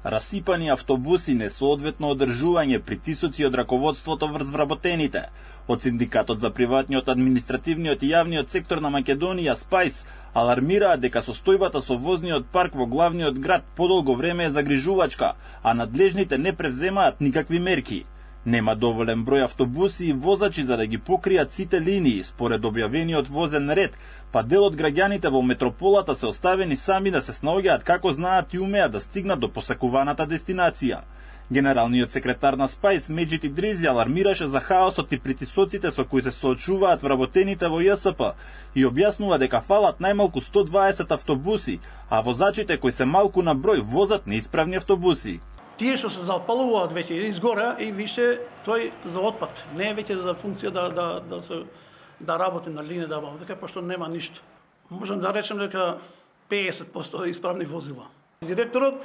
Расипани автобуси, несоодветно одржување, притисоци од раководството врз вработените. Од Синдикатот за приватниот, административниот и јавниот сектор на Македонија, СПАјС, алармираат дека состојбата со возниот парк во главниот град подолго време е загрижувачка, а надлежните не превземаат никакви мерки. Нема доволен број автобуси и возачи за да ги покријат сите линии, според објавениот возен ред, па дел од граѓаните во метрополата се оставени сами да се снаоѓаат како знаат и умеат да стигнат до посакуваната дестинација. Генералниот секретар на СПАјС Меджит Идризи алармираше за хаосот и притисоците со кои се соочуваат вработените во ЈСП и објаснува дека фалат најмалку 120 автобуси, а возачите кои се малку на број возат неисправни автобуси. Тие што се запалуваат веќе изгора и више тој за отпад. Не е веќе за функција да работи на линија дека пошто нема ништо. Можам да речем дека 50% исправни возила. Директорот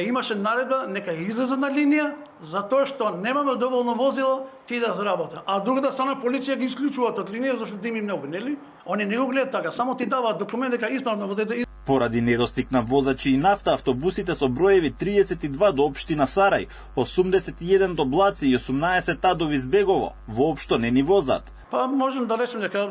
имаше наредба нека излезе на линија затоа што немаме доволно возила ти да заработат. А другата страна полиција ги исклучуваат од линија зашто дими многу, нели? Они не го гледаат така, само ти даваат документ дека исправно возите. Поради недостиг на возачи и нафта, автобусите со броеви 32 до општина Сарај, 81 до Блаци и 18 до Визбегово воопшто не ни возат. Па можем да речем дека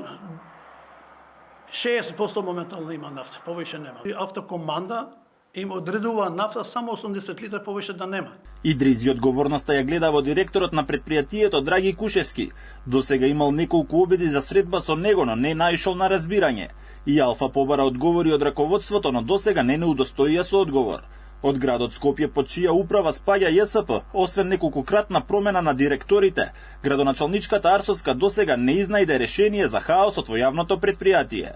60% моментално има нафта, повеќе нема. Автокоманда им одредува нафта само 80 литра, повеќе да нема. Идризи одговорноста ја гледа во директорот на предпријатието Драги Кушевски. Досега имал неколку обиди за средба со него, но не наишол на разбирање. И Алфа побара одговори од раководството, но досега не удостоија со одговор. Од градот Скопје, под чија управа спаѓа ЈСП, освен неколкократна промена на директорите, градоначалничката Арсовска досега не изнајде решение за хаосот во јавното предпријатие.